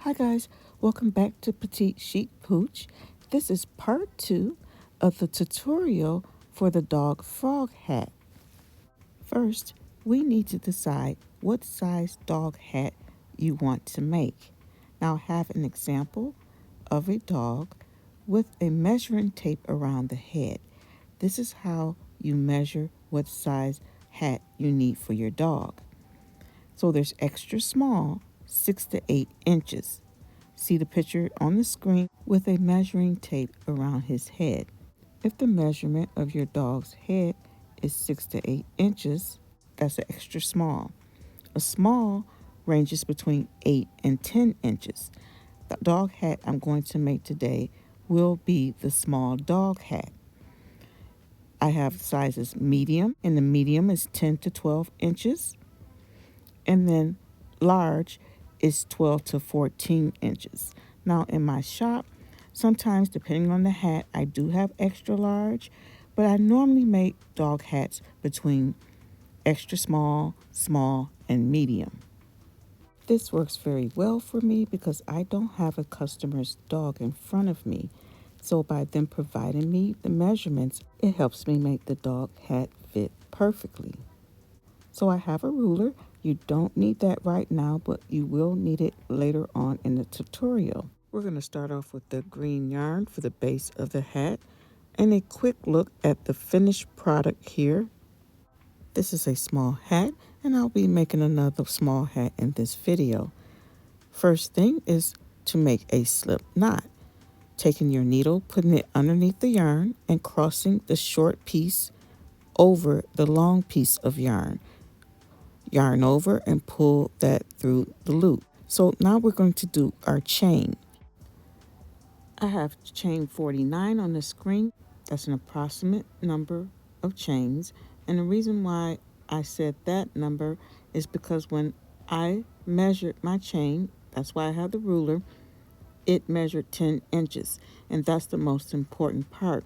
Hi guys, welcome back to Petite Chic Pooch. This is part 2 of the tutorial for the dog frog hat. First, we need to decide what size dog hat you want to make. Now I have an example of a dog with a measuring tape around the head. This is how you measure what size hat you need for your dog. So there's extra small, 6 to 8 inches. See the picture on the screen with a measuring tape around his head. If the measurement of your dog's head is 6 to 8 inches, that's an extra small. A small ranges between 8 and 10 inches. The dog hat I'm going to make today will be the small dog hat. I have sizes medium, and the medium is 10 to 12 inches. And then large is 12 to 14 inches. Now in my shop, sometimes depending on the hat, I do have extra large, but I normally make dog hats between extra small, small, and medium. This works very well for me because I don't have a customer's dog in front of me. So by them providing me the measurements, it helps me make the dog hat fit perfectly. So I have a ruler. You don't need that right now, but you will need it later on in the tutorial. We're going to start off with the green yarn for the base of the hat and a quick look at the finished product here. This is a small hat, and I'll be making another small hat in this video. First thing is to make a slip knot. Taking your needle, putting it underneath the yarn, and crossing the short piece over the long piece of yarn. Yarn over and pull that through the loop. So now we're going to do our chain. I have chain 49 on the screen. That's an approximate number of chains. And the reason why I said that number is because when I measured my chain, that's why I have the ruler, it measured 10 inches. And that's the most important part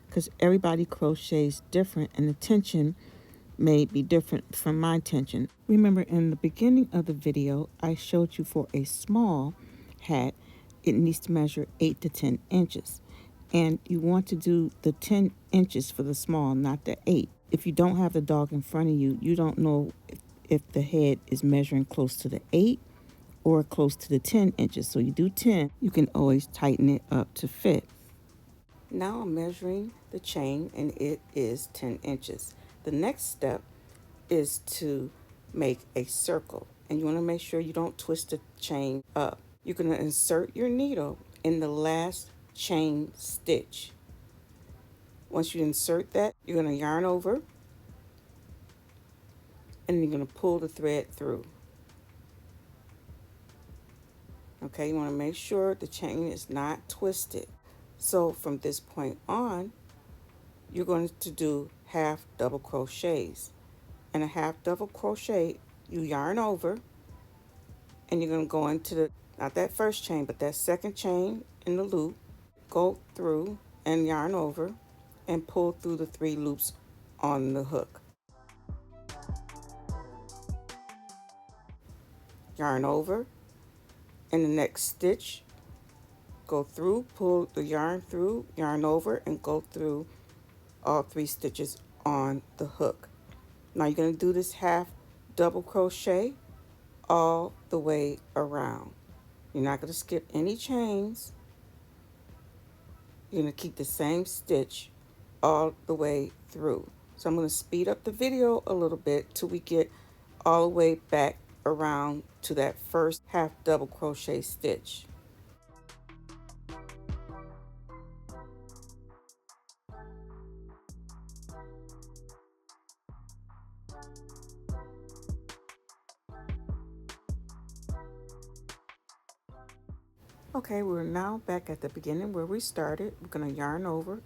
because everybody crochets different and the tension may be different from my tension. Remember in the beginning of the video, I showed you for a small hat, it needs to measure 8 to 10 inches. And you want to do the 10 inches for the small, not the 8. If you don't have the dog in front of you, you don't know if the head is measuring close to the 8 or close to the 10 inches. So you do 10, you can always tighten it up to fit. Now I'm measuring the chain and it is 10 inches. The next step is to make a circle, and you want to make sure you don't twist the chain up. You're going to insert your needle in the last chain stitch. Once you insert that, you're going to yarn over and you're going to pull the thread through. Okay, you want to make sure the chain is not twisted. So from this point on, you're going to do half double crochets. And a half double crochet, you yarn over and you're going to go into the, not that first chain, but that second chain in the loop, go through and yarn over and pull through the 3 loops on the hook. Yarn over, in the next stitch, go through, pull the yarn through, yarn over, and go through all 3 stitches on the hook. Now you're going to do this half double crochet all the way around. You're not going to skip any chains. You're going to keep the same stitch all the way through. So I'm going to speed up the video a little bit till we get all the way back around to that first half double crochet stitch. Okay, we're now back at the beginning where we started. We're going to yarn over,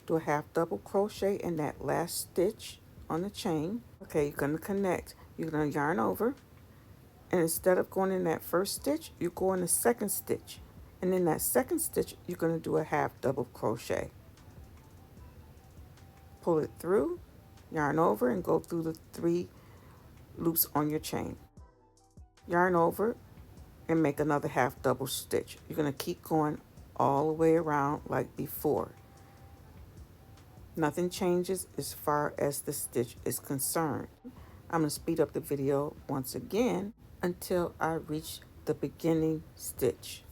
do a half double crochet in that last stitch on the chain. Okay, you're going to connect. You're going to yarn over, and instead of going in that first stitch, you go in the second stitch. And in that second stitch, you're going to do a half double crochet. Pull it through, yarn over, and go through the 3 loops on your chain. Yarn over, and make another half double stitch. You're going to keep going all the way around like before. Nothing changes as far as the stitch is concerned. I'm going to speed up the video once again until I reach the beginning stitch.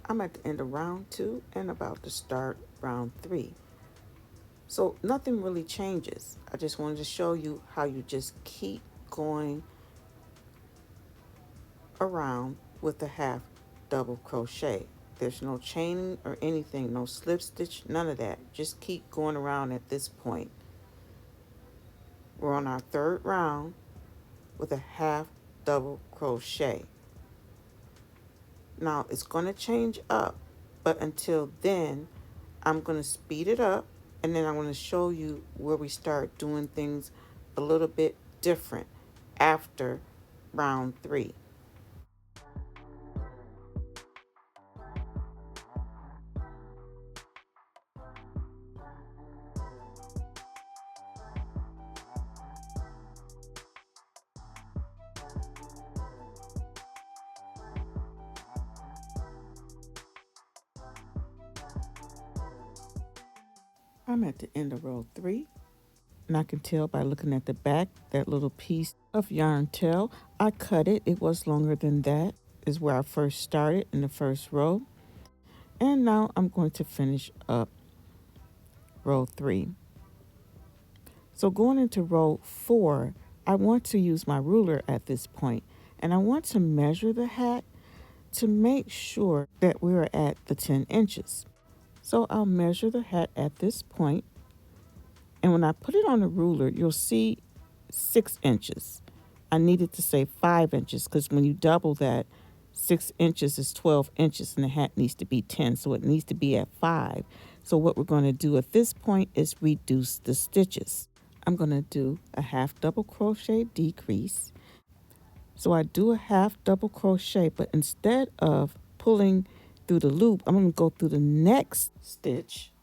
I'm at the end of round 2 and about to start round 3. So nothing really changes. I just wanted to show you how you just keep going around with the half double crochet. There's no chaining or anything, no slip stitch, none of that. Just keep going around at this point. We're on our 3rd round with a half double crochet. Now it's going to change up, but until then I'm going to speed it up, and then I'm going to show you where we start doing things a little bit different after round 3. I'm at the end of row 3, and I can tell by looking at the back, that little piece of yarn tail, I cut it. It was longer than that, is where I first started in the first row. And now I'm going to finish up row 3. So going into row 4, I want to use my ruler at this point, and I want to measure the hat to make sure that we're at the 10 inches. So I'll measure the hat at this point, and when I put it on the ruler, you'll see 6 inches. I needed to say 5 inches because when you double that, 6 inches is 12 inches and the hat needs to be 10, so it needs to be at 5. So what we're going to do at this point is reduce the stitches. I'm going to do a half double crochet decrease. So I do a half double crochet, but instead of pulling through the loop, I'm going to go through the next stitch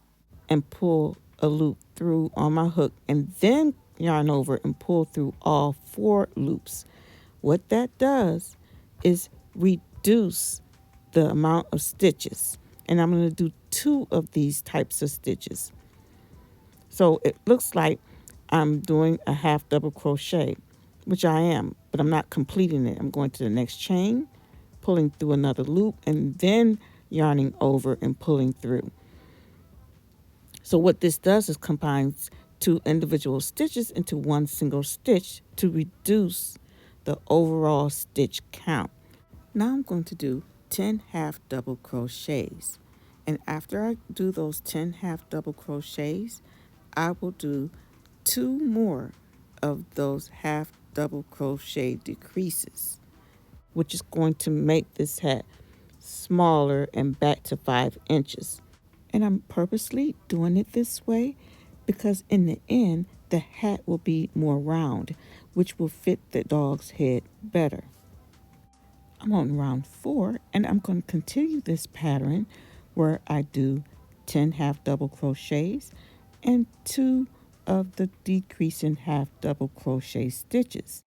and pull a loop through on my hook, and then yarn over and pull through all 4 loops. What that does is reduce the amount of stitches, and I'm going to do 2 of these types of stitches. So it looks like I'm doing a half double crochet, which I am, but I'm not completing it. I'm going to the next chain, pulling through another loop, and then yarning over and pulling through. So what this does is combines 2 individual stitches into 1 single stitch to reduce the overall stitch count. Now I'm going to do 10 half double crochets. And after I do those 10 half double crochets, I will do 2 more of those half double crochet decreases, which is going to make this hat smaller and back to 5 inches. And I'm purposely doing it this way because in the end, the hat will be more round, which will fit the dog's head better. I'm on round 4, and I'm going to continue this pattern where I do 10 half double crochets and 2 of the decreasing half double crochet stitches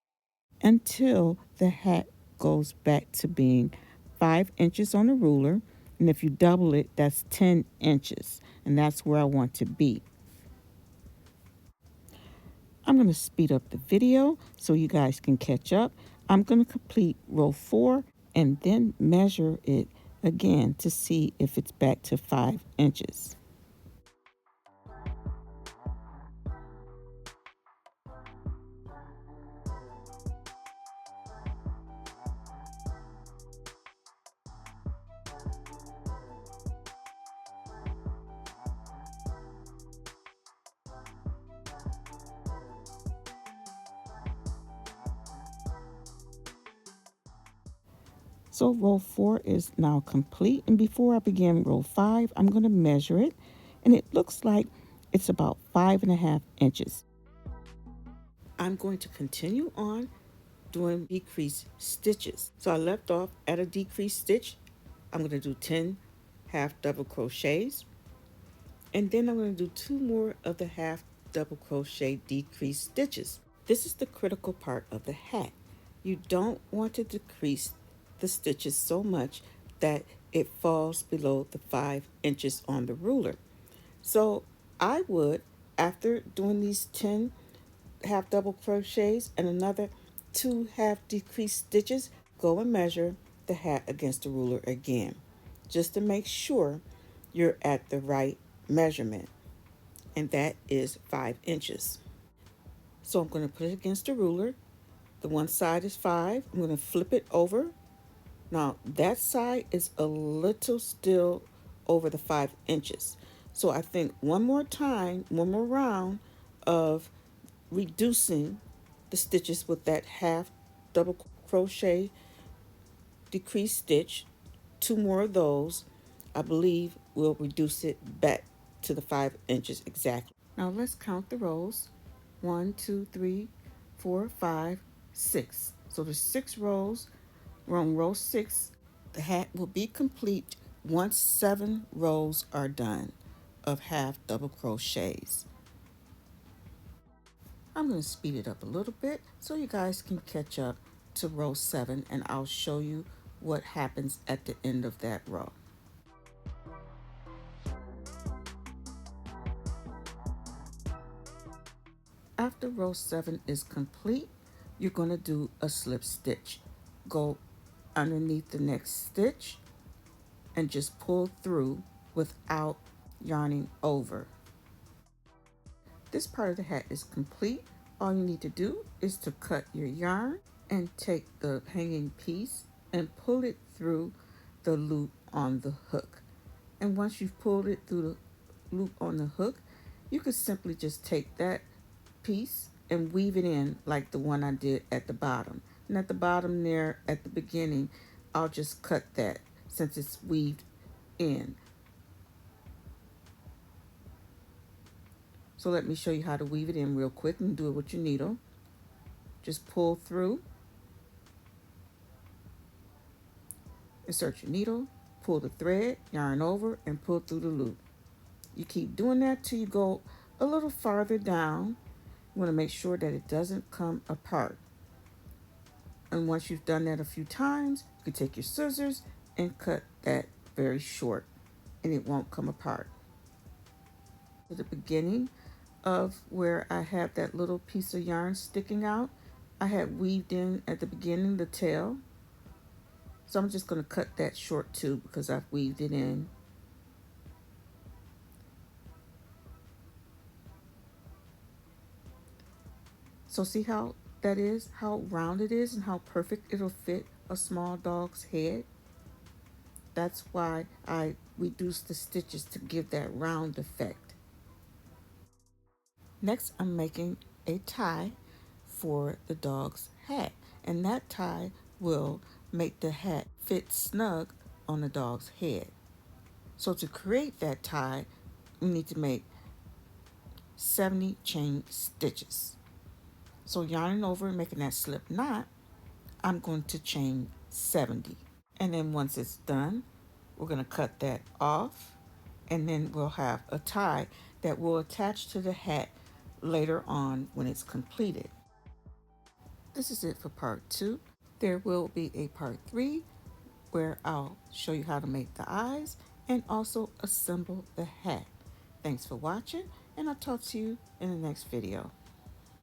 until the hat goes back to being 5 inches on the ruler, and if you double it, that's 10 inches, and that's where I want to be. I'm going to speed up the video so you guys can catch up. I'm going to complete row 4 and then measure it again to see if it's back to 5 inches. So row 4 is now complete, and before I begin row 5, I'm going to measure it, and it looks like it's about 5.5 inches. I'm going to continue on doing decreased stitches. So I left off at a decreased stitch. I'm going to do 10 half double crochets, and then I'm going to do 2 more of the half double crochet decreased stitches. This is the critical part of the hat. You don't want to decrease the stitches so much that it falls below the 5 inches on the ruler. So I would, after doing these 10 half double crochets and another 2 half decreased stitches, go and measure the hat against the ruler again, just to make sure you're at the right measurement, and that is 5 inches. So I'm going to put it against the ruler. The one side is 5. I'm going to flip it over. Now that side is a little still over the 5 inches. So I think one more time, one more round of reducing the stitches with that half double crochet decreased stitch, 2 more of those, I believe will reduce it back to the 5 inches exactly. Now let's count the rows. 1, 2, 3, 4, 5, 6. So there's 6 rows. We're on row 6. The hat will be complete once 7 rows are done of half double crochets. I'm going to speed it up a little bit so you guys can catch up to row 7, and I'll show you what happens at the end of that row. After row 7 is complete, you're going to do a slip stitch. Go underneath the next stitch and just pull through without yarning over. This part of the hat is complete. All you need to do is to cut your yarn and take the hanging piece and pull it through the loop on the hook. And once you've pulled it through the loop on the hook, you could simply just take that piece and weave it in like the one I did at the bottom. And at the bottom there at the beginning, I'll just cut that since it's weaved in. So let me show you how to weave it in real quick, and do it with your needle. Just pull through, insert your needle, pull the thread, yarn over, and pull through the loop. You keep doing that till you go a little farther down. You want to make sure that it doesn't come apart. And once you've done that a few times, you can take your scissors and cut that very short, and it won't come apart. At the beginning of where I have that little piece of yarn sticking out, I had weaved in at the beginning the tail. So I'm just going to cut that short too because I've weaved it in. So see how that is, how round it is, and how perfect it'll fit a small dog's head. That's why I reduced the stitches to give that round effect. Next, I'm making a tie for the dog's hat, and that tie will make the hat fit snug on the dog's head. So to create that tie, we need to make 70 chain stitches. So yarning over and making that slip knot, I'm going to chain 70. And then once it's done, we're going to cut that off, and then we'll have a tie that will attach to the hat later on when it's completed. This is it for part 2. There will be a part 3 where I'll show you how to make the eyes and also assemble the hat. Thanks for watching, and I'll talk to you in the next video.